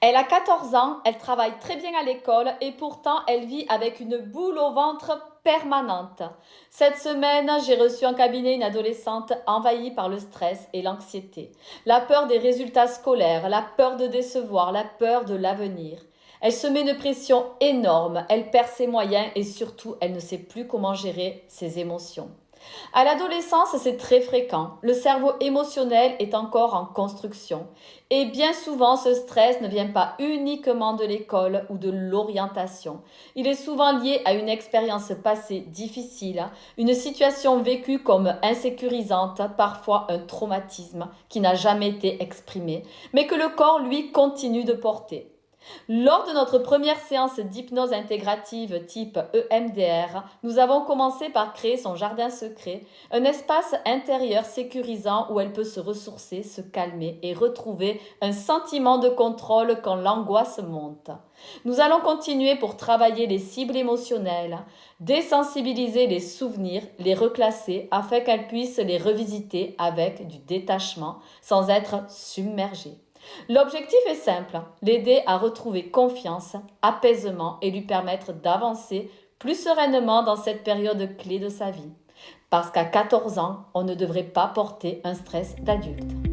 Elle a 14 ans, elle travaille très bien à l'école et pourtant elle vit avec une boule au ventre permanente. Cette semaine, j'ai reçu en cabinet une adolescente envahie par le stress et l'anxiété, la peur des résultats scolaires, la peur de décevoir, la peur de l'avenir. Elle se met une pression énorme, elle perd ses moyens et surtout elle ne sait plus comment gérer ses émotions. À l'adolescence, c'est très fréquent. Le cerveau émotionnel est encore en construction. Et bien souvent, ce stress ne vient pas uniquement de l'école ou de l'orientation. Il est souvent lié à une expérience passée difficile, une situation vécue comme insécurisante, parfois un traumatisme qui n'a jamais été exprimé, mais que le corps, lui, continue de porter. Lors de notre première séance d'hypnose intégrative type EMDR, nous avons commencé par créer son jardin secret, un espace intérieur sécurisant où elle peut se ressourcer, se calmer et retrouver un sentiment de contrôle quand l'angoisse monte. Nous allons continuer pour travailler les cibles émotionnelles, désensibiliser les souvenirs, les reclasser afin qu'elle puisse les revisiter avec du détachement sans être submergée. L'objectif est simple, l'aider à retrouver confiance, apaisement et lui permettre d'avancer plus sereinement dans cette période clé de sa vie. Parce qu'à 14 ans, on ne devrait pas porter un stress d'adulte.